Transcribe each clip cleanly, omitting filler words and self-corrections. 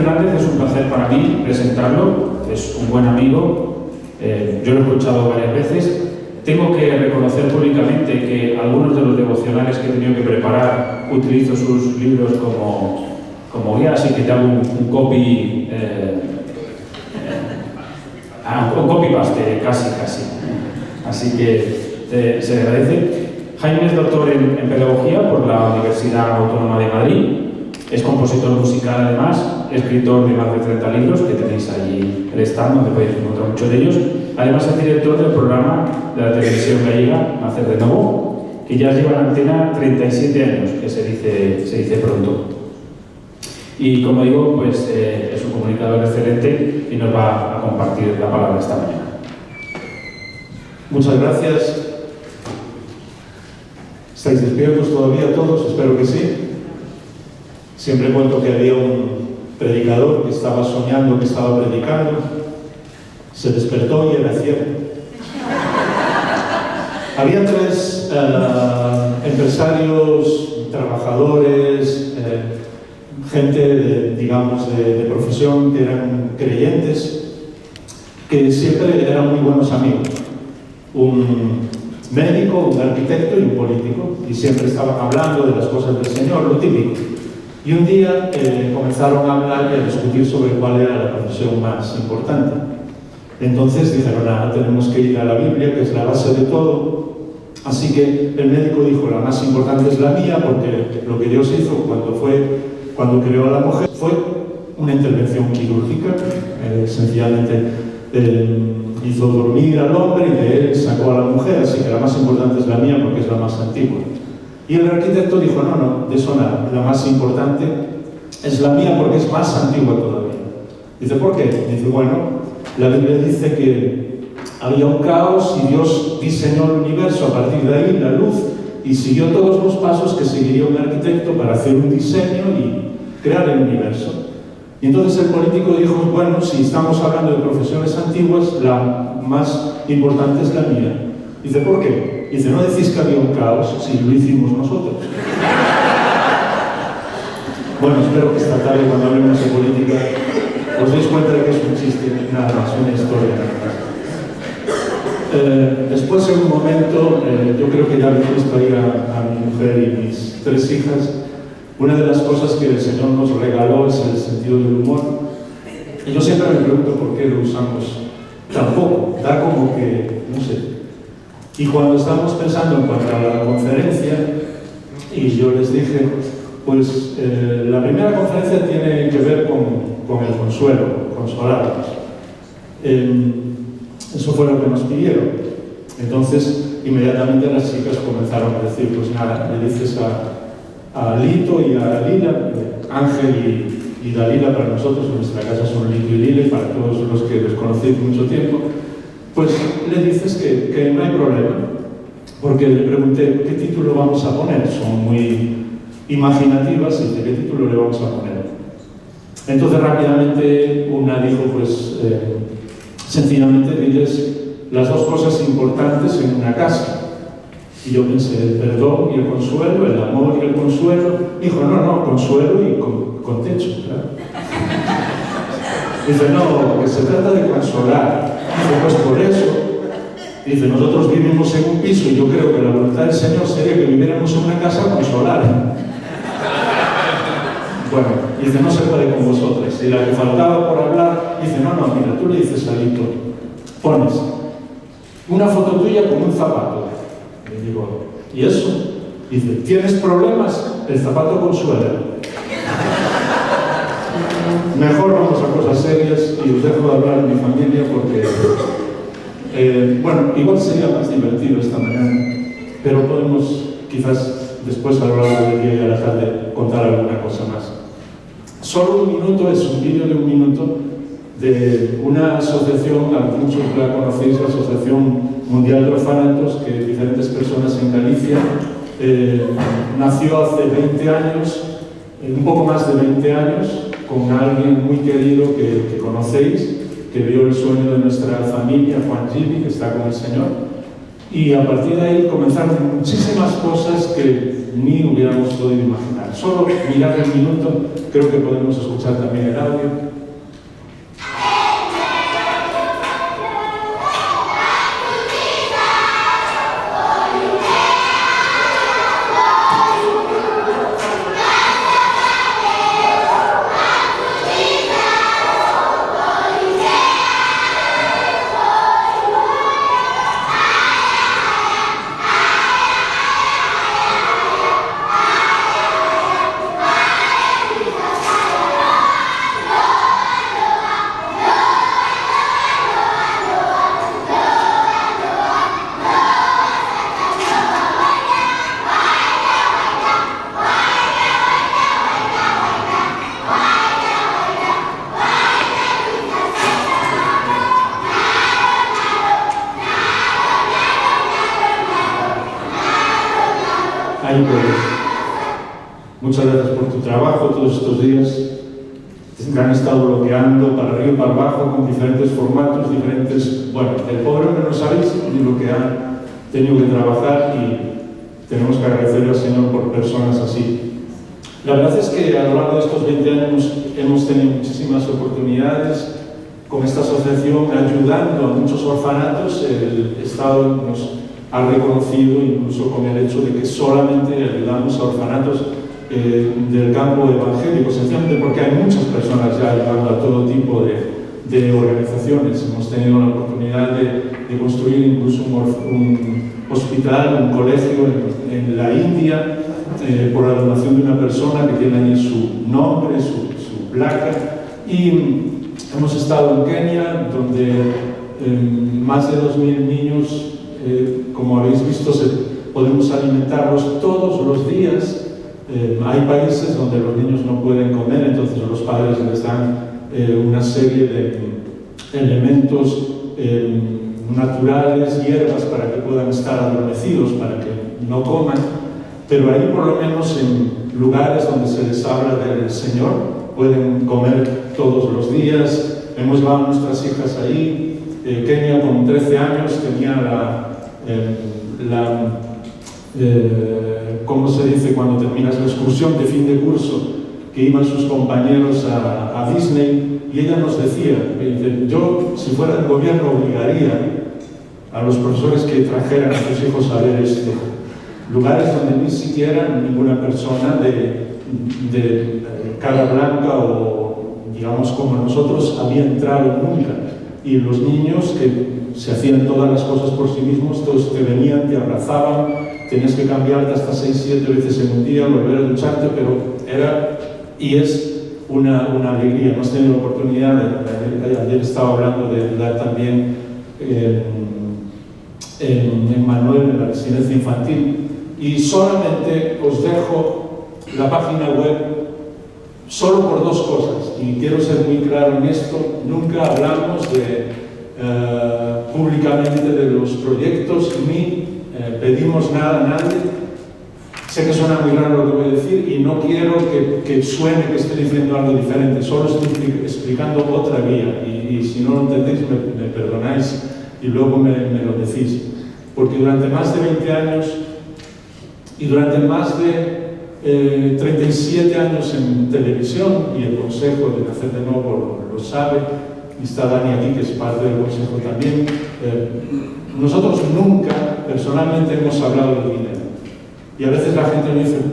Fernández es un placer para mí presentarlo, es un buen amigo, yo lo he escuchado varias veces. Tengo que reconocer públicamente que algunos de los devocionales que he tenido que preparar utilizo sus libros como guía, así que te hago un copy, un copy-paste, casi. Así que se agradece. Jaime es doctor en Pedagogía por la Universidad Autónoma de Madrid, es compositor musical además, escritor de más de 30 libros, que tenéis allí el stand donde podéis encontrar muchos de ellos. Además es director del programa de la televisión gallega Nacer de Novo, que ya lleva en antena 37 años, que se dice pronto. Y como digo, pues es un comunicador excelente y nos va a compartir la palabra esta mañana. Muchas gracias. ¿Estáis despiertos todavía todos? Espero que sí. Siempre cuento que había un predicador que estaba soñando que estaba predicando, se despertó y era cierto. Había tres empresarios, trabajadores, gente de profesión que eran creyentes, que siempre eran muy buenos amigos. Un médico, un arquitecto y un político, y siempre estaban hablando de las cosas del Señor, lo típico. Y un día comenzaron a hablar y a discutir sobre cuál era la profesión más importante. Entonces dijeron, tenemos que ir a la Biblia, que es la base de todo. Así que el médico dijo, la más importante es la mía, porque lo que Dios hizo cuando creó a la mujer fue una intervención quirúrgica, sencillamente hizo dormir al hombre y de él sacó a la mujer, así que la más importante es la mía porque es la más antigua. Y el arquitecto dijo, no, de eso nada, la más importante es la mía porque es más antigua todavía. Dice, ¿por qué? Dice, bueno, la Biblia dice que había un caos y Dios diseñó el universo a partir de ahí, la luz, y siguió todos los pasos que seguiría un arquitecto para hacer un diseño y crear el universo. Y entonces el político dijo, bueno, si estamos hablando de profesiones antiguas, la más importante es la mía. Dice, ¿por qué? Dice, ¿no decís que había un caos si lo hicimos nosotros? Bueno, espero que esta tarde, cuando hablemos de política, os deis cuenta de que es un chiste, nada más, una historia nada más. Después, en un momento, yo creo que ya habéis visto ahí a mi mujer y mis tres hijas. Una de las cosas que el Señor nos regaló es el sentido del humor. Y yo siempre me pregunto por qué lo usamos tan poco. Da como que, no sé. Y cuando estábamos pensando en cuanto a la conferencia, y yo les dije, pues la primera conferencia tiene que ver con el consuelo, consolarnos. Eso fue lo que nos pidieron. Entonces, inmediatamente las chicas comenzaron a decir, pues nada, le dices a Lito y a Lila, Ángel y Dalila para nosotros, en nuestra casa son Lito y Lila, y para todos los que les conocéis mucho tiempo, pues le dices que no hay problema, porque le pregunté, ¿qué título vamos a poner? Son muy imaginativas, y ¿qué título le vamos a poner? Entonces rápidamente una dijo, pues sencillamente diles las dos cosas importantes en una casa. Y yo pensé, el perdón y el consuelo, el amor y el consuelo. Dijo, no, consuelo y con techo, claro. Dice, no, que se trata de consolar. Dice, pues por eso. Dice, nosotros vivimos en un piso y yo creo que la voluntad del Señor sería que viviéramos en una casa consolar. Bueno, dice, no se puede con vosotras. Y la que faltaba por hablar, dice, no, mira, tú le dices a Lito, pones una foto tuya con un zapato. Y digo, ¿y eso? Dice, ¿tienes problemas? El zapato consuela. Mejor vamos a cosas serias y os dejo de hablar de mi familia porque, bueno, igual sería más divertido esta mañana, pero podemos quizás después a lo largo del día y a la tarde contar alguna cosa más. Solo un minuto, es un vídeo de un minuto de una asociación, a muchos la conocéis, la Asociación Mundial de Orfanatos, que diferentes personas en Galicia, nació hace 20 años, un poco más de 20 años, con alguien muy querido que conocéis, que vio el sueño de nuestra familia, Juan Gili, que está con el Señor, y a partir de ahí comenzaron muchísimas cosas que ni hubiéramos podido imaginar. Solo mirar el minuto, creo que podemos escuchar también el audio. Ahí pues, muchas gracias por tu trabajo todos estos días. Que han estado bloqueando para arriba y para abajo con diferentes formatos, diferentes... Bueno, el pobre hombre no sabéis ni lo que han tenido que trabajar y tenemos que agradecerle al Señor por personas así. La verdad es que a lo largo de estos 20 años hemos tenido muchísimas oportunidades con esta asociación ayudando a muchos orfanatos. El Estado nos ha reconocido, incluso con el hecho de que solamente ayudamos a orfanatos del campo evangélico, sencillamente porque hay muchas personas ya ayudando a todo tipo de organizaciones. Hemos tenido la oportunidad de construir incluso un hospital, un colegio en la India, por la donación de una persona que tiene allí su nombre, su placa. Y hemos estado en Kenia, donde más de 2.000 niños, como habéis visto, podemos alimentarlos todos los días. Hay países donde los niños no pueden comer, entonces los padres les dan una serie de elementos naturales, hierbas, para que puedan estar adormecidos, para que no coman. Pero ahí, por lo menos en lugares donde se les habla del Señor, pueden comer todos los días. Hemos llevado a nuestras hijas ahí. Kenia, con 13 años, tenía ¿cómo se dice cuando terminas la excursión de fin de curso? Que iban sus compañeros a Disney, y ella nos decía, yo, si fuera el gobierno, obligaría a los profesores que trajeran a sus hijos a ver lugares donde ni siquiera ninguna persona de cara blanca o, digamos, como nosotros, había entrado nunca. Y los niños que se hacían todas las cosas por sí mismos, todos te venían, te abrazaban, tenías que cambiarte hasta 6-7 veces en un día, volver a ducharte, pero era y es una alegría. Hemos tenido la oportunidad, ayer estaba hablando de ayudar también en Manuel, en la residencia infantil, y solamente os dejo la página web solo por dos cosas, y quiero ser muy claro en esto. Nunca hablamos públicamente de los proyectos, ni pedimos nada a nadie. Sé que suena muy raro lo que voy a decir y no quiero que suene que estoy diciendo algo diferente, solo estoy explicando otra vía, y si no lo entendéis me perdonáis y luego me lo decís, porque durante más de 20 años y durante más de 37 años en televisión, y el Consejo de Nacer de Nuevo lo sabe, y está Dani aquí, que es parte del Consejo también, nosotros nunca personalmente hemos hablado de dinero. Y a veces la gente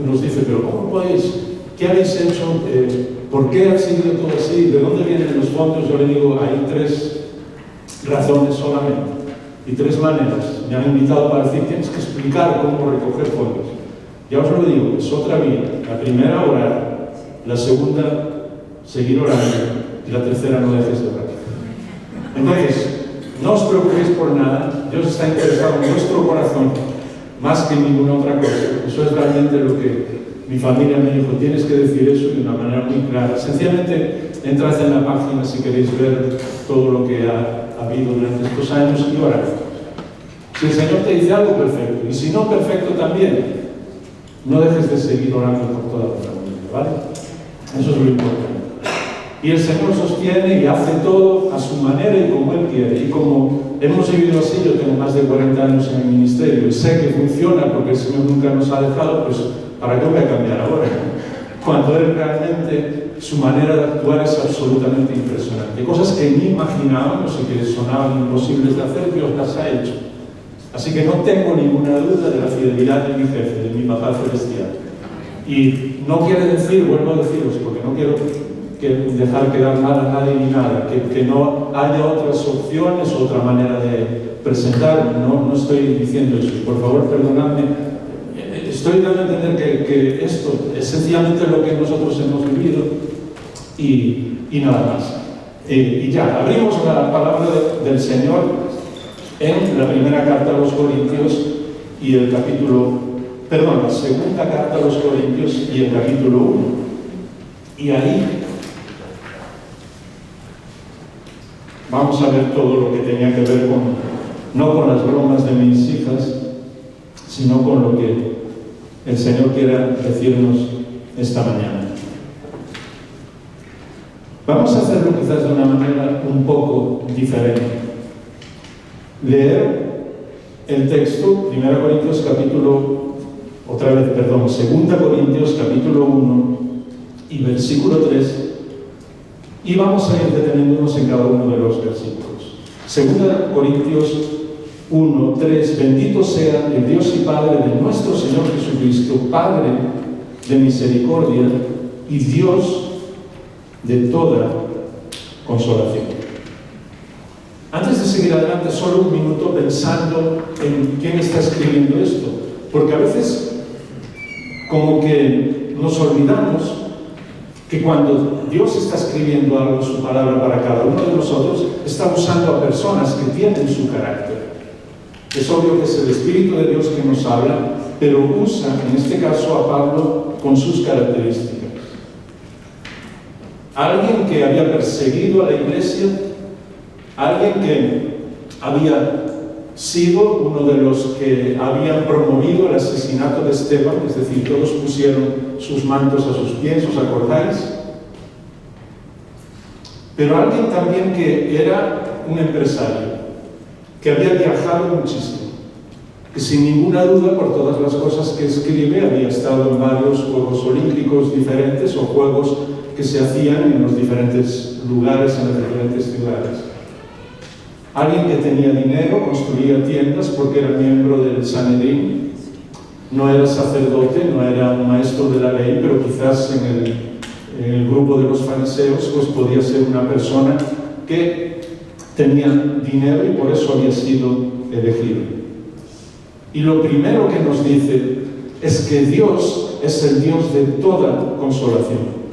nos dice, pero ¿cómo podéis? ¿Qué habéis hecho? ¿Por qué ha sido todo así? ¿De dónde vienen los fondos? Yo le digo, hay 3 razones solamente y 3 maneras. Me han invitado para decir, tienes que explicar cómo recoger fondos. Ya os lo digo, es otra vía. La primera, orar. La segunda, seguir orando. Y la tercera, no dejes de orar. Entonces, no os preocupéis por nada. Dios está interesado en vuestro corazón más que en ninguna otra cosa. Eso es realmente lo que mi familia me dijo. Tienes que decir eso de una manera muy clara. Sencillamente, entrad en la página si queréis ver todo lo que ha habido durante estos años y orad. Si el Señor te dice algo, perfecto. Y si no, perfecto también. No dejes de seguir orando por toda tu familia, ¿vale? Eso es lo importante. Y el Señor sostiene y hace todo a su manera y como Él quiere. Y como hemos vivido así, yo tengo más de 40 años en el ministerio y sé que funciona porque el Señor nunca nos ha dejado, pues ¿para qué voy a cambiar ahora? Cuando Él realmente, su manera de actuar es absolutamente impresionante. Cosas que ni imaginábamos y que sonaban imposibles de hacer, Dios las ha hecho. Así que no tengo ninguna duda de la fidelidad de mi jefe, de mi papá celestial. Y no quiere decir, vuelvo a deciros, porque no quiero dejar quedar mal a nadie ni nada, que no haya otras opciones, otra manera de presentarme. No estoy diciendo eso. Por favor, perdonadme. Estoy dando a entender que esto es sencillamente lo que nosotros hemos vivido y nada más. Y ya, abrimos la palabra del Señor en la primera carta a los Corintios y el la segunda carta a los Corintios y el capítulo 1. Y ahí vamos a ver todo lo que tenía que ver no con las bromas de mis hijas, sino con lo que el Señor quiera decirnos esta mañana. Vamos a hacerlo quizás de una manera un poco diferente. Leer el texto, 2 Corintios capítulo 1 y versículo 3, y vamos a ir deteniéndonos en cada uno de los versículos. 2 Corintios 1, 3, bendito sea el Dios y Padre de nuestro Señor Jesucristo, Padre de misericordia y Dios de toda consolación. Antes de seguir adelante, solo un minuto pensando en quién está escribiendo esto, porque a veces como que nos olvidamos que cuando Dios está escribiendo algo, su palabra para cada uno de nosotros, está usando a personas que tienen su carácter. Es obvio que es el Espíritu de Dios que nos habla, pero usa, en este caso, a Pablo con sus características. Alguien que había perseguido a la iglesia, alguien que había sido uno de los que habían promovido el asesinato de Esteban, es decir, todos pusieron sus mantos a sus pies, ¿os acordáis? Pero alguien también que era un empresario, que había viajado muchísimo, que sin ninguna duda, por todas las cosas que escribe, había estado en varios Juegos Olímpicos diferentes o juegos que se hacían en los diferentes lugares, en las diferentes ciudades. Alguien que tenía dinero, construía tiendas porque era miembro del Sanedrín, no era sacerdote, no era un maestro de la ley, pero quizás en el grupo de los fariseos pues podía ser una persona que tenía dinero y por eso había sido elegido. Y lo primero que nos dice es que Dios es el Dios de toda consolación,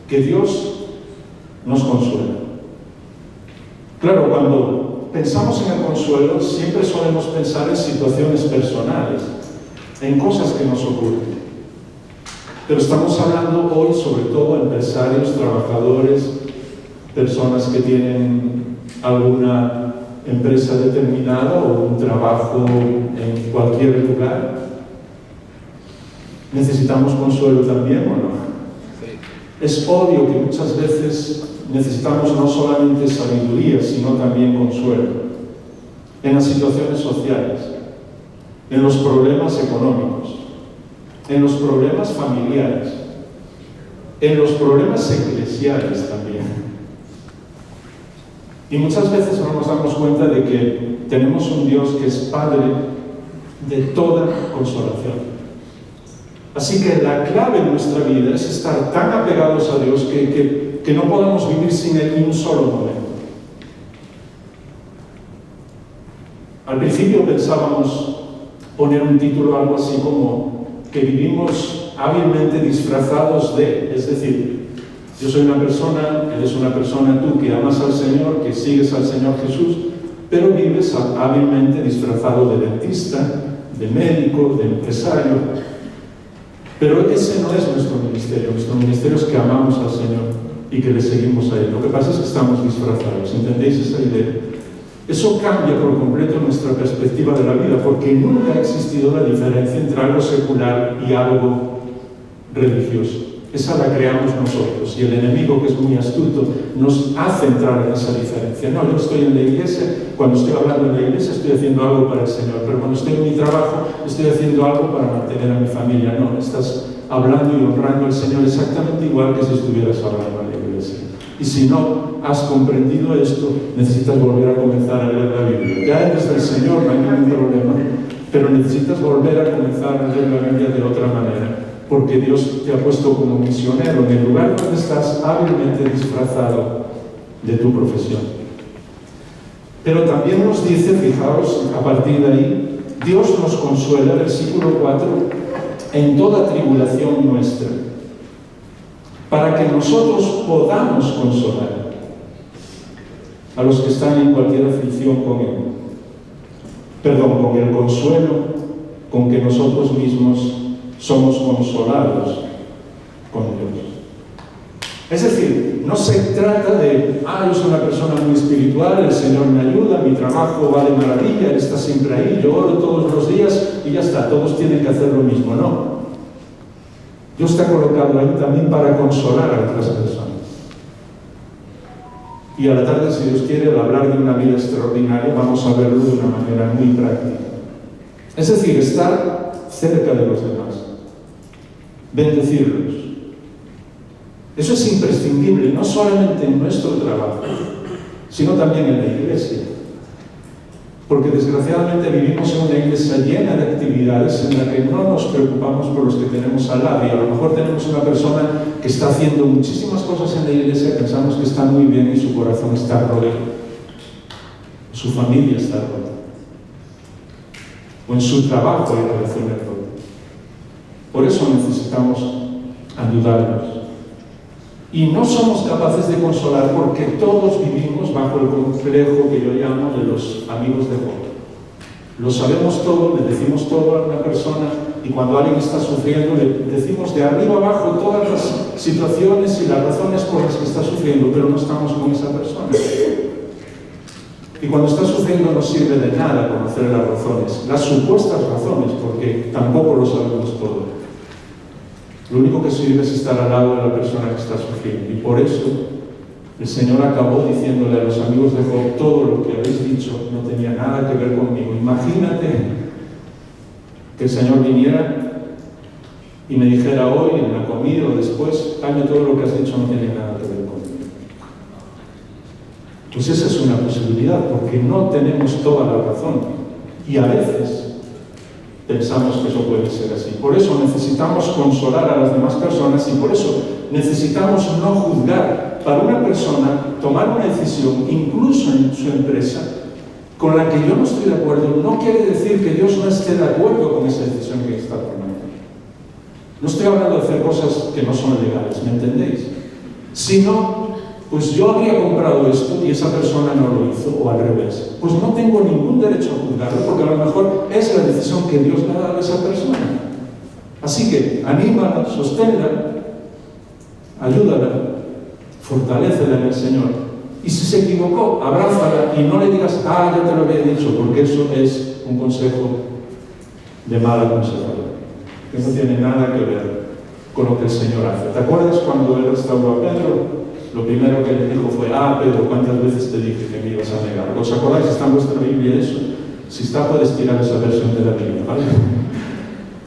que Dios nos consuela. Claro, cuando pensamos en el consuelo, siempre solemos pensar en situaciones personales, en cosas que nos ocurren. Pero estamos hablando hoy sobre todo de empresarios, trabajadores, personas que tienen alguna empresa determinada o un trabajo en cualquier lugar. ¿Necesitamos consuelo también o no? Es obvio que muchas veces necesitamos no solamente sabiduría, sino también consuelo. En las situaciones sociales, en los problemas económicos, en los problemas familiares, en los problemas eclesiales también. Y muchas veces no nos damos cuenta de que tenemos un Dios que es Padre de toda consolación. Así que la clave en nuestra vida es estar tan apegados a Dios que no podamos vivir sin Él ni un solo momento. Al principio pensábamos poner un título algo así como que vivimos hábilmente disfrazados de, es decir, yo soy una persona, eres una persona tú que amas al Señor, que sigues al Señor Jesús, pero vives hábilmente disfrazado de dentista, de médico, de empresario. Pero ese no es nuestro ministerio es que amamos al Señor y que le seguimos a Él. Lo que pasa es que estamos disfrazados, ¿entendéis esa idea? Eso cambia por completo nuestra perspectiva de la vida, porque nunca ha existido la diferencia entre algo secular y algo religioso. Esa la creamos nosotros y el enemigo, que es muy astuto, nos hace entrar en esa diferencia. No, yo estoy en la iglesia, cuando estoy hablando en la iglesia estoy haciendo algo para el Señor, pero cuando estoy en mi trabajo estoy haciendo algo para mantener a mi familia. No, estás hablando y honrando al Señor exactamente igual que si estuvieras hablando en la iglesia. Y si no has comprendido esto, necesitas volver a comenzar a leer la Biblia. Ya eres del Señor, no hay ningún problema, pero necesitas volver a comenzar a leer la Biblia de otra manera, porque Dios te ha puesto como misionero en el lugar donde estás, hábilmente disfrazado de tu profesión. Pero también nos dice, fijaos, a partir de ahí, Dios nos consuela, versículo 4, en toda tribulación nuestra, para que nosotros podamos consolar a los que están en cualquier aflicción con el consuelo con que nosotros mismos somos consolados con Dios. Es decir, no se trata de, yo soy una persona muy espiritual, el Señor me ayuda, mi trabajo va de maravilla, Él está siempre ahí, yo oro todos los días y ya está, todos tienen que hacer lo mismo. No. Dios te ha colocado ahí también para consolar a otras personas. Y a la tarde, si Dios quiere, al hablar de una vida extraordinaria, vamos a verlo de una manera muy práctica. Es decir, estar cerca de los demás, bendecirlos. Eso es imprescindible, no solamente en nuestro trabajo, sino también en la iglesia. Porque desgraciadamente vivimos en una iglesia llena de actividades en la que no nos preocupamos por los que tenemos al lado. Y a lo mejor tenemos una persona que está haciendo muchísimas cosas en la iglesia, pensamos que está muy bien y su corazón está roto, su familia está rota, o en su trabajo hay relaciones rotas. Por eso necesitamos ayudarnos. Y no somos capaces de consolar porque todos vivimos bajo el complejo que yo llamo de los amigos de Job. Lo sabemos todo, le decimos todo a una persona, y cuando alguien está sufriendo le decimos de arriba abajo todas las situaciones y las razones por las que está sufriendo, pero no estamos con esa persona. Y cuando está sufriendo no sirve de nada conocer las razones, las supuestas razones, porque tampoco lo sabemos todo. Lo único que sirve es estar al lado de la persona que está sufriendo. Y por eso el Señor acabó diciéndole a los amigos de Job: todo lo que habéis dicho no tenía nada que ver conmigo. Imagínate que el Señor viniera y me dijera hoy en la comida o después: Jaime, todo lo que has dicho no tiene nada que ver conmigo. Pues esa es una posibilidad, porque no tenemos toda la razón. Y a veces pensamos que eso puede ser así. Por eso necesitamos consolar a las demás personas y por eso necesitamos no juzgar. Para una persona tomar una decisión, incluso en su empresa, con la que yo no estoy de acuerdo, no quiere decir que Dios no esté de acuerdo con esa decisión que está tomando. No estoy hablando de hacer cosas que no son legales, ¿me entendéis? Sino, pues yo habría comprado esto y esa persona no lo hizo, o al revés. Pues no tengo ningún derecho a juzgarlo, porque a lo mejor es la decisión que Dios le ha dado a esa persona. Así que anímala, sosténla, ayúdala, fortalécela en el Señor. Y si se equivocó, abrázala y no le digas: ya te lo había dicho, porque eso es un consejo de mala consejera, que no tiene nada que ver con lo que el Señor hace. ¿Te acuerdas cuando Él restauró a Pedro? Lo primero que le dijo fue: Pedro, ¿cuántas veces te dije que me ibas a negar? ¿Os acordáis? ¿Está en vuestra Biblia eso? Si está, puedes tirar esa versión de la Biblia, ¿vale?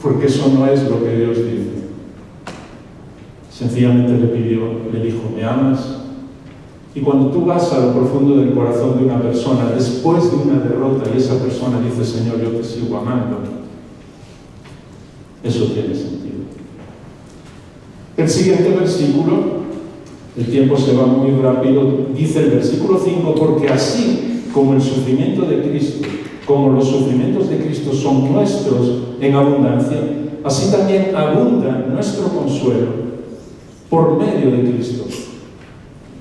Porque eso no es lo que Dios dice. Sencillamente le dijo: ¿me amas? Y cuando tú vas a lo profundo del corazón de una persona, después de una derrota, y esa persona dice: Señor, yo te sigo amando, eso tiene sentido. El siguiente versículo, el tiempo se va muy rápido, dice el versículo 5: porque así como el sufrimiento de Cristo, como los sufrimientos de Cristo son nuestros en abundancia, así también abunda nuestro consuelo por medio de Cristo.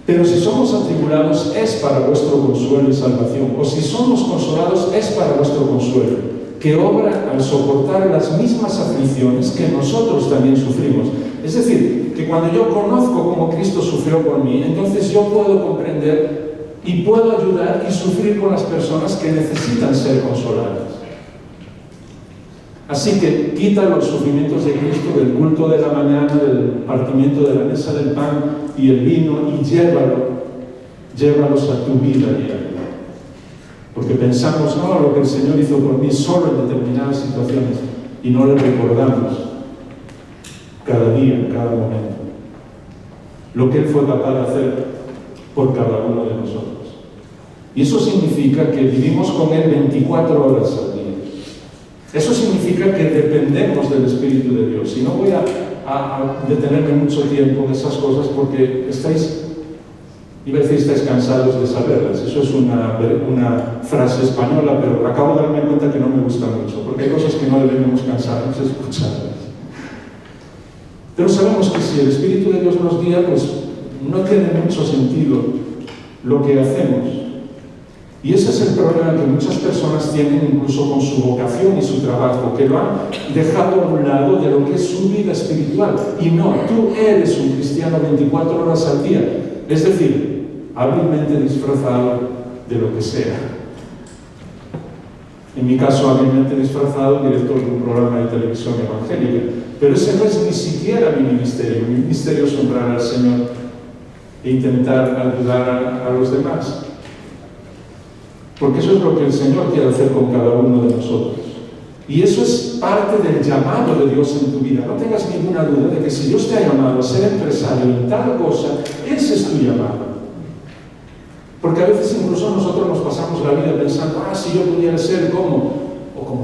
Pero si somos atribulados es para vuestro consuelo y salvación, o si somos consolados es para vuestro consuelo, que obra al soportar las mismas aflicciones que nosotros también sufrimos. Es decir, que cuando yo conozco cómo Cristo sufrió por mí, entonces yo puedo comprender y puedo ayudar y sufrir con las personas que necesitan ser consoladas. Así que quita los sufrimientos de Cristo del culto de la mañana, del partimiento de la mesa del pan y el vino, y llévalos a tu vida diaria. Porque pensamos, no, lo que el Señor hizo por mí solo en determinadas situaciones, y no le recordamos cada día, en cada momento, lo que Él fue capaz de hacer por cada uno de nosotros. Y eso significa que vivimos con Él 24 horas al día. Eso significa que dependemos del Espíritu de Dios. Y no voy a detenerme mucho tiempo en esas cosas porque estáis cansados de saberlas. Eso es una frase española, pero acabo de darme cuenta que no me gusta mucho, porque hay cosas que no debemos cansarnos de escucharlas. Pero sabemos que si el Espíritu de Dios nos guía, pues no tiene mucho sentido lo que hacemos. Y ese es el problema que muchas personas tienen incluso con su vocación y su trabajo, que lo han dejado a un lado de lo que es su vida espiritual. Y no, tú eres un cristiano 24 horas al día. Es decir, hábilmente disfrazado de lo que sea. En mi caso, hábilmente disfrazado, director de un programa de televisión evangélica. Pero ese no es ni siquiera mi ministerio. Mi ministerio es honrar al Señor e intentar ayudar a los demás. Porque eso es lo que el Señor quiere hacer con cada uno de nosotros. Y eso es parte del llamado de Dios en tu vida. No tengas ninguna duda de que si Dios te ha llamado a ser empresario en tal cosa, ese es tu llamado. Porque a veces incluso nosotros nos pasamos la vida pensando, si yo pudiera ser como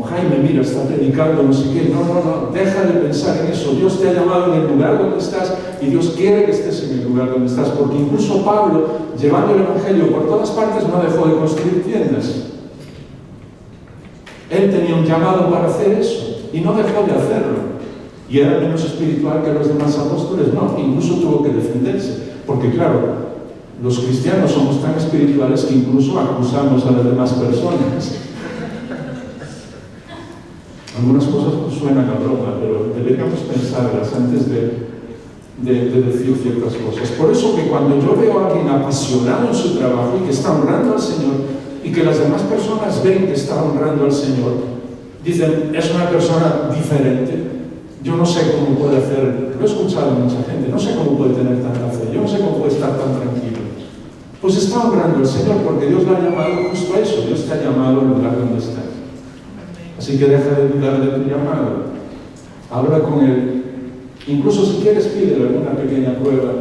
Jaime, mira, está predicando, no sé qué. No, deja de pensar en eso. Dios te ha llamado en el lugar donde estás y Dios quiere que estés en el lugar donde estás, porque incluso Pablo, llevando el Evangelio por todas partes, no dejó de construir tiendas. Él tenía un llamado para hacer eso y no dejó de hacerlo. Y era menos espiritual que los demás apóstoles, no, incluso tuvo que defenderse, porque claro, los cristianos somos tan espirituales que incluso acusamos a las demás personas. Algunas cosas pues suenan a broma, pero deberíamos pensarlas antes de decir ciertas cosas. Por eso que cuando yo veo a alguien apasionado en su trabajo y que está honrando al Señor, y que las demás personas ven que está honrando al Señor, dicen, es una persona diferente, yo no sé cómo puede hacer, lo he escuchado a mucha gente, no sé cómo puede tener tanta fe, yo no sé cómo puede estar tan tranquilo. Pues está honrando al Señor, porque Dios lo ha llamado justo a eso, Dios te ha llamado al lugar donde estás. Así que deja de dudar de tu llamado. Habla con Él. Incluso si quieres, pídele alguna pequeña prueba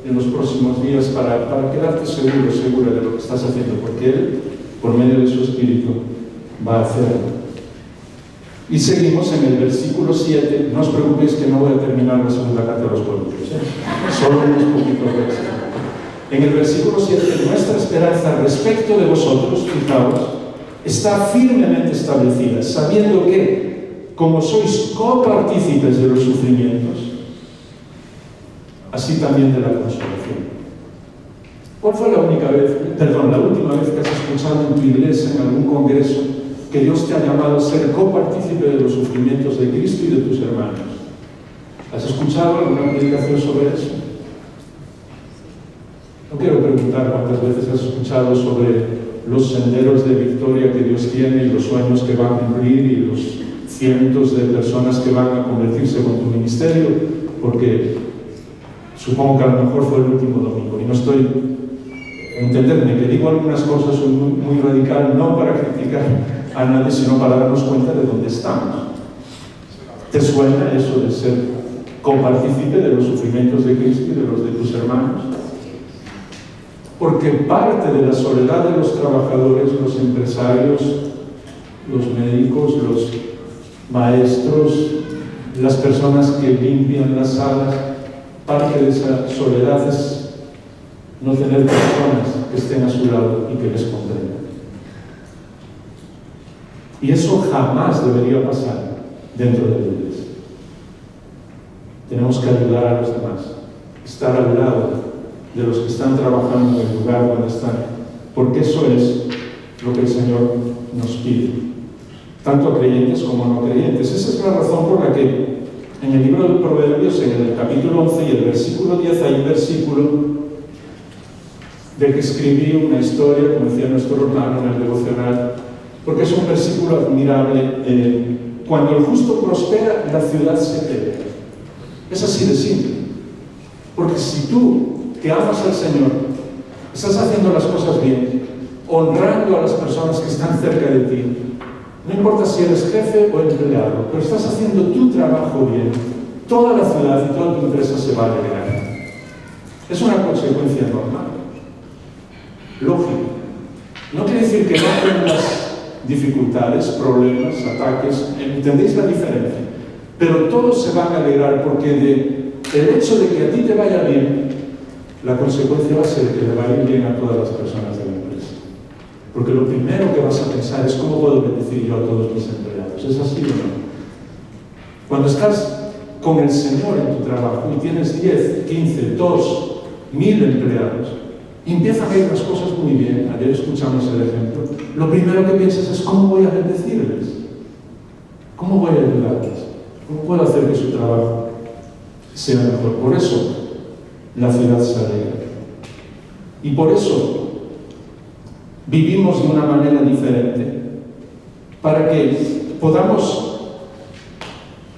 en los próximos días para quedarte segura de lo que estás haciendo, porque Él, por medio de su Espíritu, va a hacerlo. Y seguimos en el versículo 7. No os preocupéis que no voy a terminar la segunda carta de los Corintios, solo unos poquitos versículos. En el versículo 7, nuestra esperanza respecto de vosotros, fijaos, está firmemente establecida, sabiendo que, como sois copartícipes de los sufrimientos, así también de la consolación. ¿Cuál fue la última vez que has escuchado en tu iglesia, en algún congreso, que Dios te ha llamado a ser copartícipe de los sufrimientos de Cristo y de tus hermanos? ¿Has escuchado alguna predicación sobre eso? No quiero preguntar cuántas veces has escuchado sobre los senderos de victoria que Dios tiene y los sueños que va a cumplir y los cientos de personas que van a convertirse con tu ministerio, porque supongo que a lo mejor fue el último domingo y no estoy, entenderme, que digo algunas cosas muy radical, no para criticar a nadie, sino para darnos cuenta de dónde estamos. ¿Te suena eso de ser copartícipe de los sufrimientos de Cristo y de los de tus hermanos? Porque parte de la soledad de los trabajadores, los empresarios, los médicos, los maestros, las personas que limpian las salas, parte de esa soledad es no tener personas que estén a su lado y que les comprendan. Y eso jamás debería pasar dentro de la iglesia. Tenemos que ayudar a los demás, estar al lado de los que están trabajando en el lugar donde están, porque eso es lo que el Señor nos pide, tanto a creyentes como a no creyentes. Esa es la razón por la que en el libro de Proverbios, en el capítulo 11 y el versículo 10, hay un versículo de que escribí una historia, como decía nuestro hermano en el devocional, porque es un versículo admirable en cuando el justo prospera, la ciudad se pelea. Es así de simple. Porque si tú, que amas al Señor, estás haciendo las cosas bien, honrando a las personas que están cerca de ti, no importa si eres jefe o empleado, pero estás haciendo tu trabajo bien, toda la ciudad y toda tu empresa se va a alegrar. Es una consecuencia normal, lógica. No quiere decir que no tengas dificultades, problemas, ataques, ¿entendéis la diferencia? Pero todos se van a alegrar porque el hecho de que a ti te vaya bien, la consecuencia va a ser que le va a ir bien a todas las personas de la empresa. Porque lo primero que vas a pensar es cómo puedo bendecir yo a todos mis empleados. ¿Es así o no? Cuando estás con el Señor en tu trabajo y tienes 10, 15, 2, 1000 empleados, y empiezan a ir las cosas muy bien, ayer escuchamos el ejemplo, lo primero que piensas es cómo voy a bendecirles, cómo voy a ayudarles, cómo puedo hacer que su trabajo sea mejor. Por eso la ciudad se alegra. Y por eso vivimos de una manera diferente, para que podamos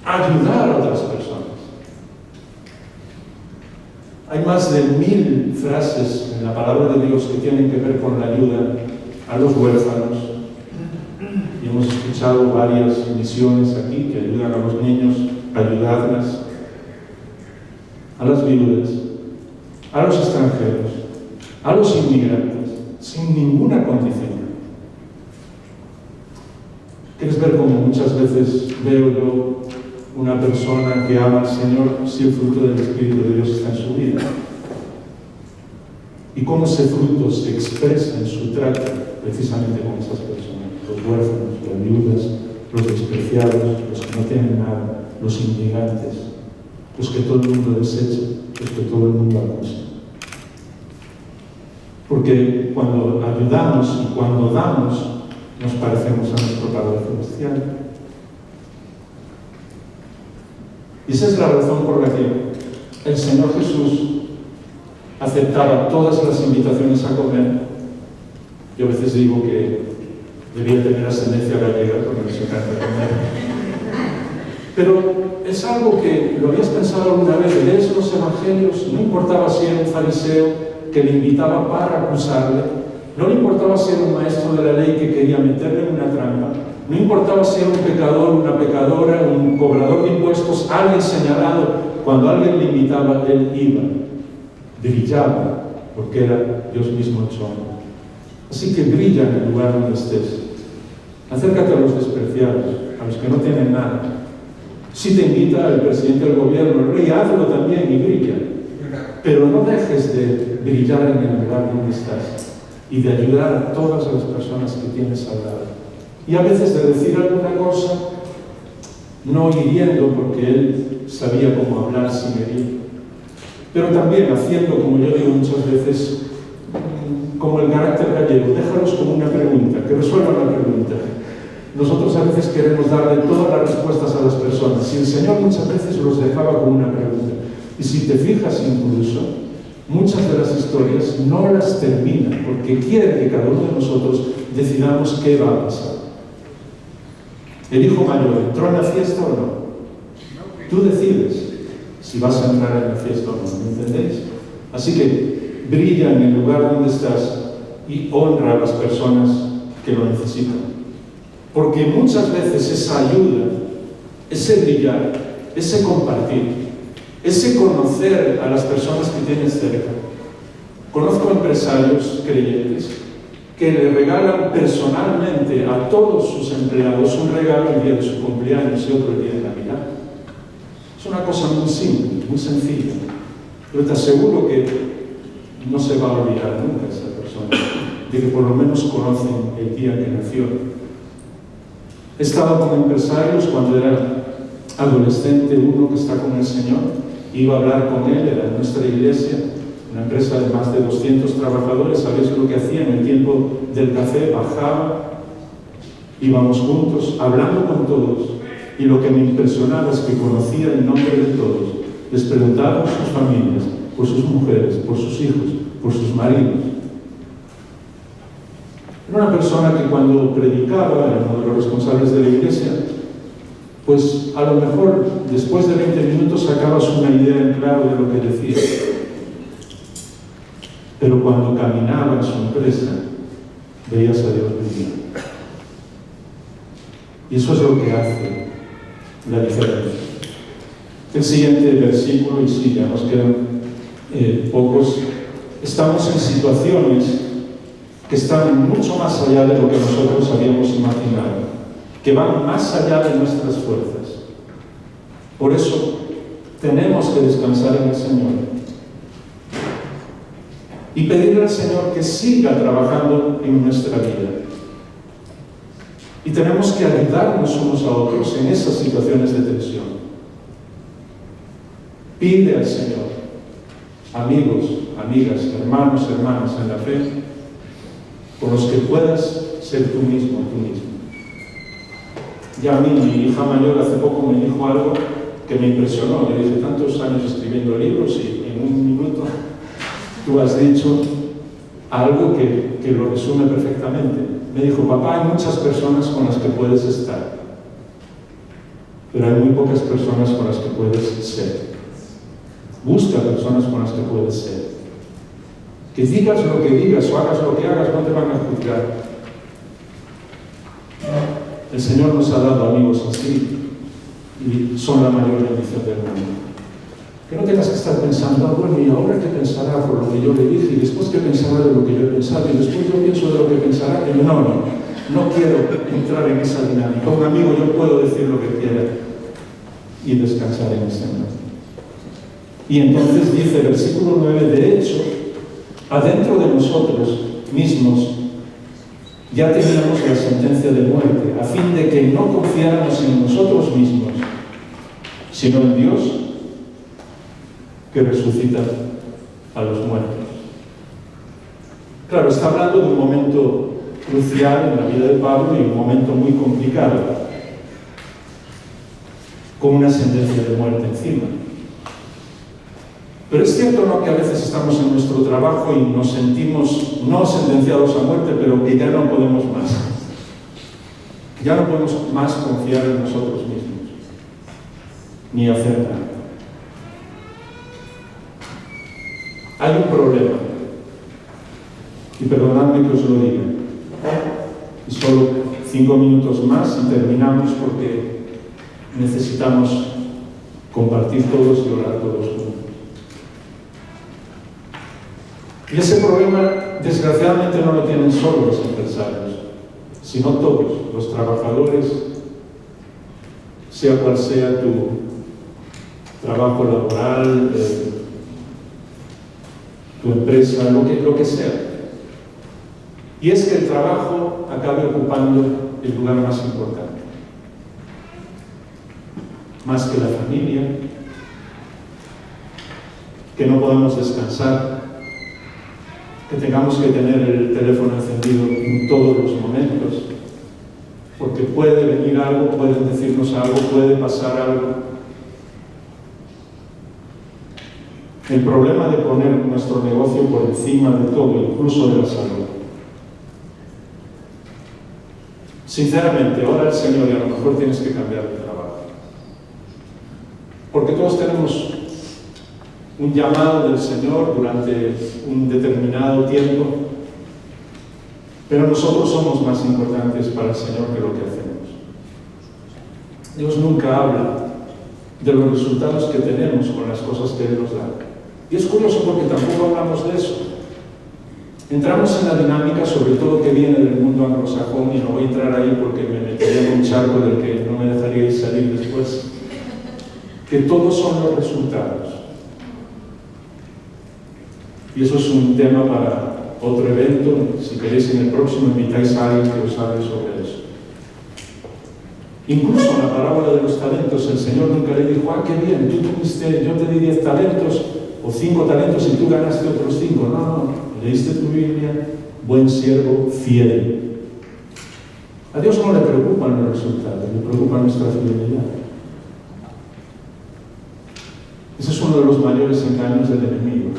ayudar a otras personas. Hay más de 1000 frases en la palabra de Dios que tienen que ver con la ayuda a los huérfanos. Y hemos escuchado varias misiones aquí que ayudan a los niños, ayudarlas, a las viudas, a los extranjeros, a los inmigrantes, sin ninguna condición. ¿Quieres ver cómo muchas veces veo yo una persona que ama al Señor si el fruto del Espíritu de Dios está en su vida? Y cómo ese fruto se expresa en su trato precisamente con esas personas, los huérfanos, las viudas, los despreciados, los que no tienen nada, los inmigrantes, los que todo el mundo desecha, los que todo el mundo acusa. Porque cuando ayudamos y cuando damos, nos parecemos a nuestro Padre Celestial. Y esa es la razón por la que el Señor Jesús aceptaba todas las invitaciones a comer. Yo a veces digo que debía tener ascendencia gallega porque me encanta comer. Pero es algo que lo habías pensado alguna vez, lees los evangelios, no importaba si era un fariseo que le invitaba para acusarle, no le importaba si era un maestro de la ley que quería meterle en una trampa, no importaba si era un pecador, una pecadora, un cobrador de impuestos, alguien señalado, cuando alguien le invitaba, él iba, brillaba, porque era Dios mismo hecho hombre. Así que brilla en el lugar donde estés. Acércate a los despreciados, a los que no tienen nada. Si te invita el presidente del gobierno, el rey, hazlo también y brilla. Pero no dejes de brillar en el lugar donde estás y de ayudar a todas las personas que tienes al lado. Y a veces de decir alguna cosa, no hiriendo porque él sabía cómo hablar sin herir, pero también haciendo, como yo digo muchas veces, como el carácter gallego, déjalos con una pregunta, que resuelvan la pregunta. Nosotros a veces queremos darle todas las respuestas a las personas y el Señor muchas veces los dejaba con una pregunta. Y si te fijas incluso, muchas de las historias no las termina porque quiere que cada uno de nosotros decidamos qué va a pasar. El hijo mayor, ¿entró en la fiesta o no? Tú decides si vas a entrar en la fiesta o no, ¿me entendéis? Así que brilla en el lugar donde estás y honra a las personas que lo necesitan. Porque muchas veces esa ayuda, ese brillar, ese compartir, ese conocer a las personas que tienes cerca. Conozco empresarios creyentes que le regalan personalmente a todos sus empleados un regalo el día de su cumpleaños y otro el día de Navidad. Es una cosa muy simple, muy sencilla, pero te aseguro que no se va a olvidar nunca esa persona, de que por lo menos conocen el día que nació. He estado con empresarios cuando era adolescente, uno que está con el Señor, iba a hablar con él, era en nuestra iglesia, una empresa de más de 200 trabajadores. ¿Sabéis lo que hacía en el tiempo del café? Bajaba, íbamos juntos, hablando con todos, y lo que me impresionaba es que conocía el nombre de todos, les preguntaba por sus familias, por sus mujeres, por sus hijos, por sus maridos. Era una persona que cuando predicaba, era uno de los responsables de la iglesia, pues a lo mejor después de 20 minutos sacabas una idea en claro de lo que decía. Pero cuando caminaba en su empresa, veías a Dios viviendo. Y eso es lo que hace la diferencia. El siguiente versículo, y sí, ya nos quedan pocos, estamos en situaciones que están mucho más allá de lo que nosotros habíamos imaginado, que van más allá de nuestras fuerzas. Por eso tenemos que descansar en el Señor y pedirle al Señor que siga trabajando en nuestra vida. Y tenemos que ayudarnos unos a otros en esas situaciones de tensión. Pide al Señor, amigos, amigas, hermanos, hermanas en la fe, por los que puedas ser tú mismo, tú mismo. Ya a mí, mi hija mayor hace poco me dijo algo que me impresionó. Le dije, tantos años escribiendo libros y en un minuto tú has dicho algo que lo resume perfectamente. Me dijo, papá, hay muchas personas con las que puedes estar, pero hay muy pocas personas con las que puedes ser. Busca personas con las que puedes ser. Que digas lo que digas o hagas lo que hagas, no te van a juzgar. El Señor nos ha dado amigos así y son la mayor bendición del mundo. Que no tengas que estar pensando, bueno, ¿y ahora qué pensará por lo que yo le dije? Y después qué pensará de lo que yo he pensado, y después yo pienso de lo que pensará. Y no quiero entrar en esa dinámica. Un amigo, yo puedo decir lo que quiera y descansar en el Señor. Y entonces dice el versículo 9, de hecho, adentro de nosotros mismos ya teníamos la sentencia de muerte, a fin de que no confiáramos en nosotros mismos, sino en Dios, que resucita a los muertos. Claro, está hablando de un momento crucial en la vida de Pablo y un momento muy complicado, con una sentencia de muerte encima. Pero es cierto, ¿no?, que a veces estamos en nuestro trabajo y nos sentimos no sentenciados a muerte, pero que ya no podemos más. Ya no podemos más confiar en nosotros mismos, ni hacer nada. Hay un problema, y perdonadme que os lo diga, y solo 5 minutos más y terminamos porque necesitamos compartir todos y orar todos juntos. Y ese problema, desgraciadamente, no lo tienen solo los empresarios, sino todos, los trabajadores, sea cual sea tu trabajo laboral, tu empresa, lo que sea. Y es que el trabajo acabe ocupando el lugar más importante. Más que la familia, que no podamos descansar, que tengamos que tener el teléfono encendido en todos los momentos, porque puede venir algo, pueden decirnos algo, puede pasar algo. El problema de poner nuestro negocio por encima de todo, incluso de la salud. Sinceramente, ora al Señor y a lo mejor tienes que cambiar de trabajo. Porque todos tenemos un llamado del Señor durante un determinado tiempo, pero nosotros somos más importantes para el Señor que lo que hacemos. Dios nunca habla de los resultados que tenemos con las cosas que Él nos da. Y es curioso porque tampoco hablamos de eso. Entramos en la dinámica, sobre todo que viene del mundo anglosajón, y no voy a entrar ahí porque me metería en un charco del que no me dejaríais salir después, que todos son los resultados. Y eso es un tema para otro evento. Si queréis, en el próximo invitáis a alguien que os hable sobre eso. Incluso en la parábola de los talentos, el Señor nunca le dijo, qué bien, yo te di 10 talentos o 5 talentos y tú ganaste otros 5. No, leíste tu Biblia, buen siervo, fiel. A Dios no le preocupan los resultados, le preocupa nuestra fidelidad. Ese es uno de los mayores engaños del enemigo,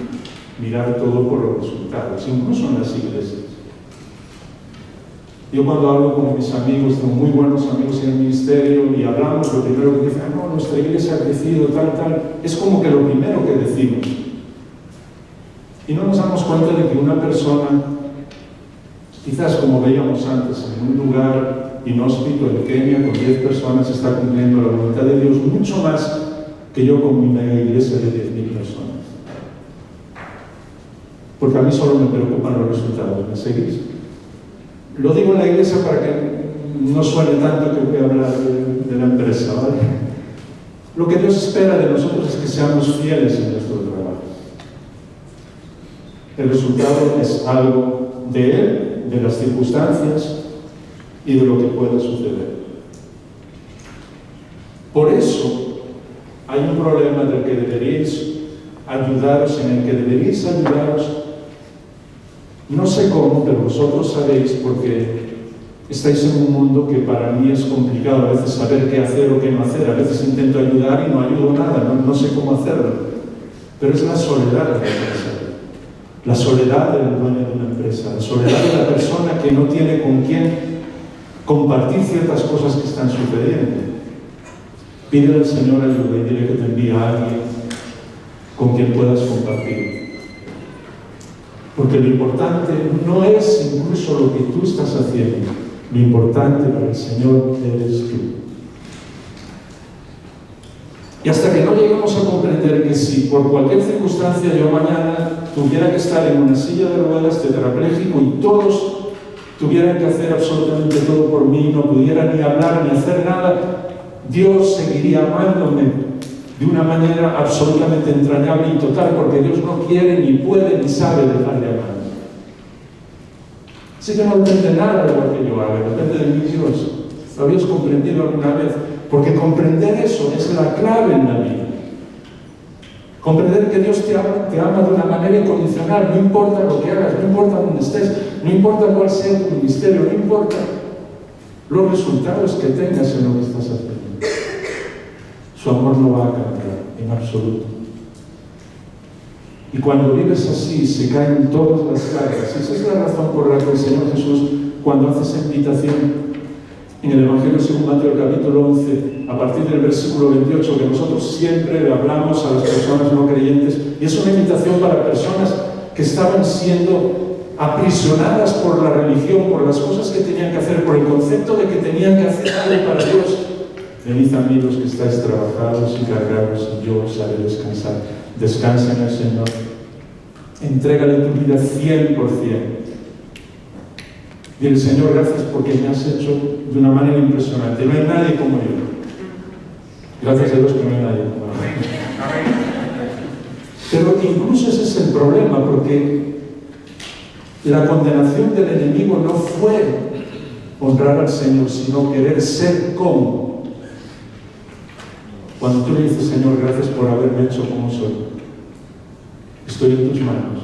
mirar todo por los resultados, incluso en las iglesias. Yo cuando hablo con mis amigos, tengo muy buenos amigos en el ministerio, y hablamos, lo primero que dicen, no, nuestra iglesia ha crecido, tal, es como que lo primero que decimos. Y no nos damos cuenta de que una persona, quizás como veíamos antes, en un lugar inhóspito en Kenia, con 10 personas, está cumpliendo la voluntad de Dios mucho más que yo con mi mega iglesia de 10.000 personas. Porque a mí solo me preocupan los resultados, ¿me seguís? Lo digo en la iglesia para que no suene tanto que voy a hablar de la empresa, ¿vale? Lo que Dios espera de nosotros es que seamos fieles en nuestro trabajo. El resultado es algo de Él, de las circunstancias y de lo que pueda suceder. Por eso hay un problema del que deberíais ayudaros, en el que deberíais ayudaros. No sé cómo, pero vosotros sabéis, porque estáis en un mundo que para mí es complicado a veces saber qué hacer o qué no hacer. A veces intento ayudar y no ayudo nada, no sé cómo hacerlo. Pero es la soledad de la empresa, la soledad del dueño de una empresa, la soledad de la persona que no tiene con quién compartir ciertas cosas que están sucediendo. Pídele al Señor ayuda y dile que te envíe a alguien con quien puedas compartir. Porque lo importante no es incluso lo que tú estás haciendo. Lo importante para el Señor eres tú. Y hasta que no lleguemos a comprender que si por cualquier circunstancia yo mañana tuviera que estar en una silla de ruedas tetrapléjico y todos tuvieran que hacer absolutamente todo por mí, no pudiera ni hablar ni hacer nada, Dios seguiría amándome de una manera absolutamente entrañable y total, porque Dios no quiere, ni puede, ni sabe dejar de amar. Así que no depende nada de lo que yo haga, depende de mi Dios. ¿Lo habéis comprendido alguna vez? Porque comprender eso es la clave en la vida. Comprender que Dios te ama de una manera incondicional, no importa lo que hagas, no importa dónde estés, no importa cuál sea tu ministerio, no importa los resultados que tengas en lo que estás haciendo. Su amor no va a cambiar en absoluto. Y cuando vives así, se caen todas las cargas. Esa es la razón por la que el Señor Jesús, cuando hace esa invitación en el Evangelio según Mateo, capítulo 11, a partir del versículo 28, que nosotros siempre le hablamos a las personas no creyentes, y es una invitación para personas que estaban siendo aprisionadas por la religión, por las cosas que tenían que hacer, por el concepto de que tenían que hacer algo para Dios. Venid a mí los que estáis trabajados y cargados, y yo os haré descansar. Descansa en el Señor. Entrégale tu vida 100%. Dile, Señor, gracias porque me has hecho de una manera impresionante. No hay nadie como yo. Gracias a Dios que no hay nadie como yo. Pero incluso ese es el problema, porque la condenación del enemigo no fue honrar al Señor, sino querer ser como. Cuando tú le dices, Señor, gracias por haberme hecho como soy, estoy en tus manos,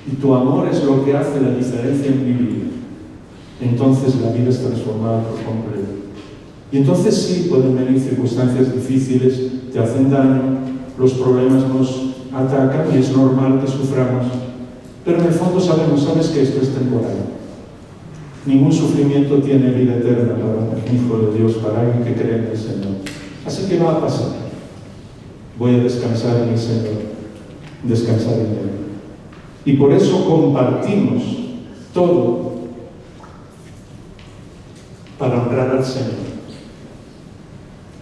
y tu amor es lo que hace la diferencia en mi vida, entonces la vida es transformada por completo. Y entonces sí pueden venir circunstancias difíciles, te hacen daño, los problemas nos atacan y es normal que suframos, pero en el fondo sabes que esto es temporal. Ningún sufrimiento tiene vida eterna para un hijo de Dios, para alguien que cree en el Señor. Así que va a pasar. Voy a descansar en el Señor, descansar en Él. Y por eso compartimos todo para honrar al Señor.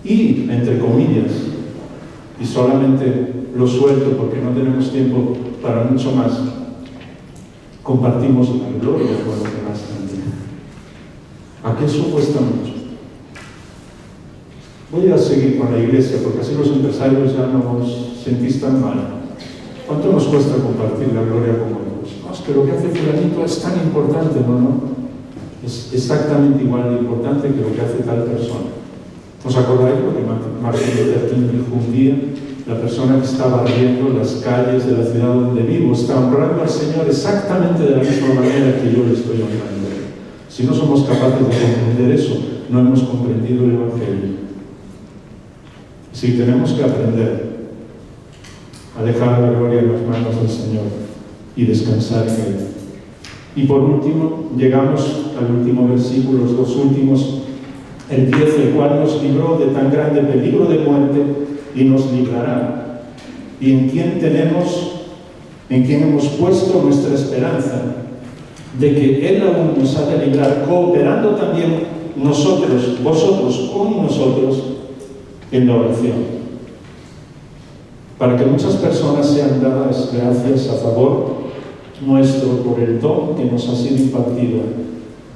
Y, entre comillas, y solamente lo suelto porque no tenemos tiempo para mucho más, compartimos la gloria con los demás también. ¿A qué eso cuesta mucho? Voy a seguir con la iglesia, porque así los empresarios ya no os sentís tan mal. ¿Cuánto nos cuesta compartir la gloria con otros? No, es que lo que hace fulanito es tan importante, no. Es exactamente igual de importante que lo que hace tal persona. ¿Os acordáis lo que Martín Luther King dijo un día? La persona que está barriendo las calles de la ciudad donde vivo está honrando al Señor exactamente de la misma manera que yo le estoy honrando. Si no somos capaces de comprender eso, no hemos comprendido el Evangelio. Sí, tenemos que aprender a dejar la gloria en las manos del Señor y descansar en Él. Y por último, llegamos al último versículo, los dos últimos, el 10, el cual nos libró de tan grande peligro de muerte y nos librará. Y en quien hemos puesto nuestra esperanza, de que Él aún nos ha de librar, cooperando también vosotros con nosotros en la oración. Para que muchas personas sean dadas gracias a favor nuestro por el don que nos ha sido impartido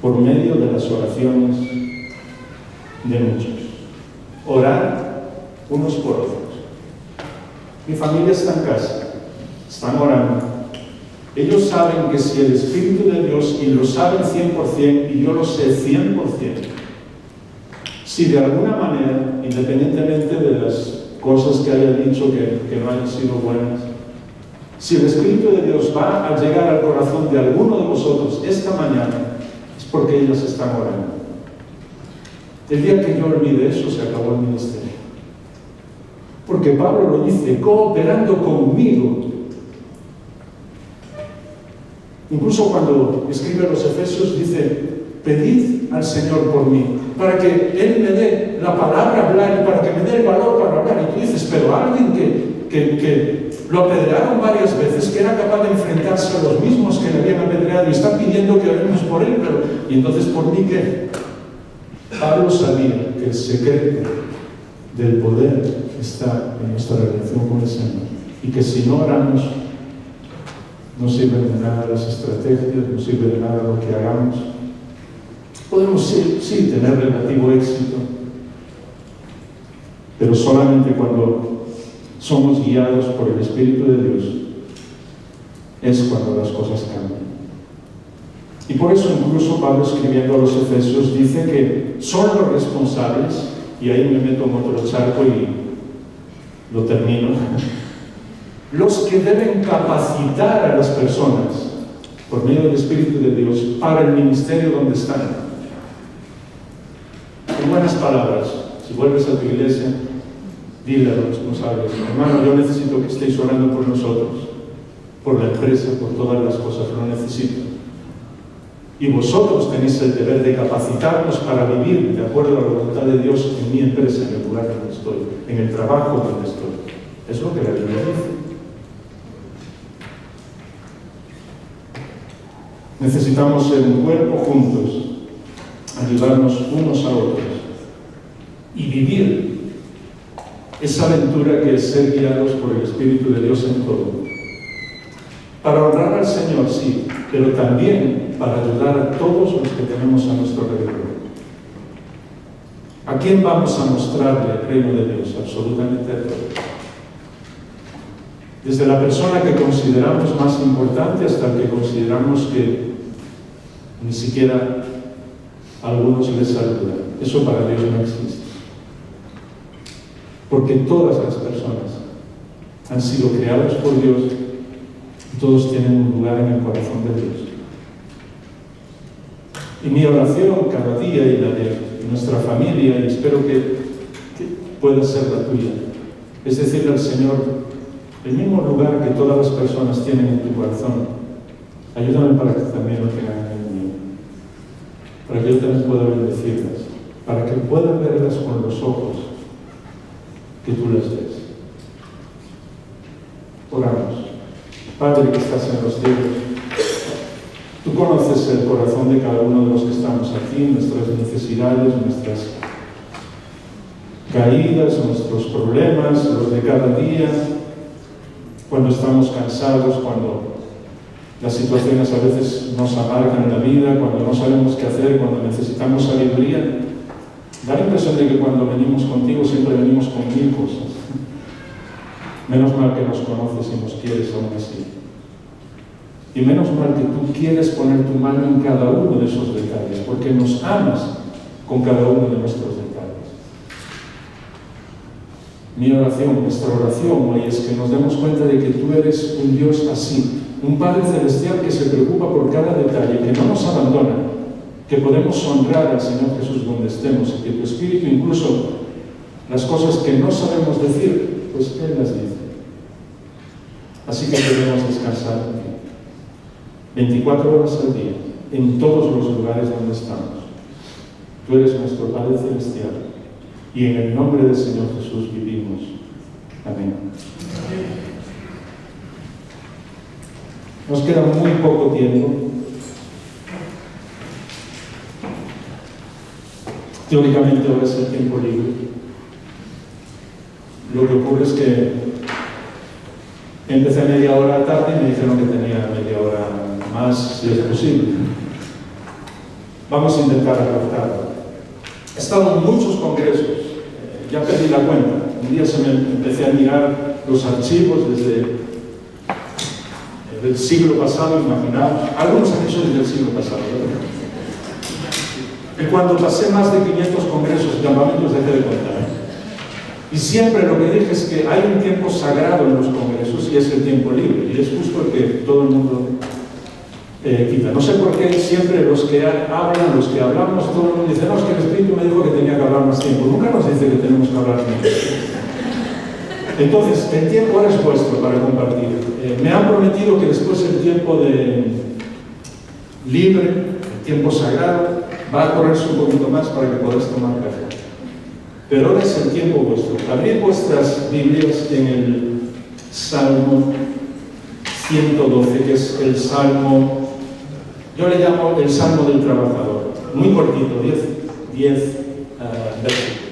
por medio de las oraciones de muchos. Orar unos por otros. Mi familia está en casa, están orando. Ellos saben que si el Espíritu de Dios, y lo saben 100%, y yo lo sé 100%, si de alguna manera, independientemente de las cosas que haya dicho que no hayan sido buenas, si el Espíritu de Dios va a llegar al corazón de alguno de vosotros esta mañana, es porque ellos están orando. El día que yo olvide eso, se acabó el ministerio. Porque Pablo lo dice, cooperando conmigo. Incluso cuando escribe a los Efesios, dice, pedid al Señor por mí, para que Él me dé la palabra hablar y para que me dé el valor para hablar. Y tú dices, pero alguien que lo apedrearon varias veces, que era capaz de enfrentarse a los mismos que le habían apedreado y está pidiendo que oremos por él, y entonces por mí, ¿qué? Pablo sabía que el secreto del poder está en nuestra relación con el Señor y que si no oramos no sirve de nada las estrategias, no sirve de nada lo que hagamos. Podemos sí tener relativo éxito, pero solamente cuando somos guiados por el Espíritu de Dios es cuando las cosas cambian. Y por eso incluso Pablo, escribiendo a los Efesios, dice que son los responsables, y ahí me meto en otro charco y lo termino, los que deben capacitar a las personas por medio del Espíritu de Dios para el ministerio donde están. En buenas palabras, si vuelves a tu iglesia, dile a los responsables, hermano, yo necesito que estéis orando por nosotros, por la empresa, por todas las cosas, lo necesito. Y vosotros tenéis el deber de capacitarnos para vivir de acuerdo a la voluntad de Dios en mi empresa, en el lugar donde estoy, en el trabajo donde estoy. Es lo que la Biblia dice. Necesitamos ser un cuerpo juntos, ayudarnos unos a otros y vivir esa aventura que es ser guiados por el Espíritu de Dios en todo. Para honrar al Señor, sí, pero también para ayudar a todos los que tenemos a nuestro alrededor. ¿A quién vamos a mostrarle el reino de Dios? Absolutamente a todos. Desde la persona que consideramos más importante hasta el que consideramos que ni siquiera a algunos les saluda. Eso para Dios no existe. Porque todas las personas han sido creadas por Dios y todos tienen un lugar en el corazón de Dios. Y mi oración cada día y la de nuestra familia, y espero que pueda ser la tuya, es decirle al Señor, el mismo lugar que todas las personas tienen en tu corazón, ayúdame para que también lo tengan en el mío, para que yo también pueda bendecirlas, para que puedan verlas con los ojos que tú las ves. Oramos. Padre que estás en los cielos, tú conoces el corazón de cada uno de los que estamos aquí, nuestras necesidades, nuestras caídas, nuestros problemas, los de cada día, cuando estamos cansados, cuando las situaciones a veces nos amargan la vida, cuando no sabemos qué hacer, cuando necesitamos sabiduría. Da la impresión de que cuando venimos contigo siempre venimos con 1000 cosas. Menos mal que nos conoces y nos quieres aún así. Y menos mal que tú quieres poner tu mano en cada uno de esos detalles, porque nos amas con cada uno de nuestros detalles. Mi oración, nuestra oración hoy es que nos demos cuenta de que tú eres un Dios así, un Padre Celestial que se preocupa por cada detalle, que no nos abandona, que podemos honrar al Señor Jesús donde estemos, y que tu Espíritu incluso las cosas que no sabemos decir, pues Él las dice. Así que debemos descansar 24 horas al día, en todos los lugares donde estamos. Tú eres nuestro Padre Celestial y en el nombre del Señor Jesús vivimos. Amén. Nos queda muy poco tiempo. Teóricamente ahora es el tiempo libre. Lo que ocurre es que empecé media hora tarde y me dijeron que tenía media hora más, si es posible. Vamos a intentar acortarlo. He estado en muchos congresos, ya perdí la cuenta. Un día empecé a mirar los archivos desde el siglo pasado, imaginaos. Algunos han hecho desde el siglo pasado, ¿verdad? Y cuando pasé más de 500 congresos y campamentos dejé de contar. Y siempre lo que dije es que hay un tiempo sagrado en los congresos y es el tiempo libre. Y es justo el que todo el mundo quita. No sé por qué siempre los que hablan, los que hablamos, todo el mundo dice, no, es que el Espíritu me dijo que tenía que hablar más tiempo. Nunca nos dice que tenemos que hablar menos. Entonces, el tiempo ahora es vuestro para compartir. Me han prometido que después el tiempo libre, el tiempo sagrado, va a correrse un poquito más para que podáis tomar café. Pero ahora es el tiempo vuestro. Abrid vuestras Biblias en el Salmo 112, que es el Salmo, yo le llamo el Salmo del Trabajador. Muy cortito, 10 versículos.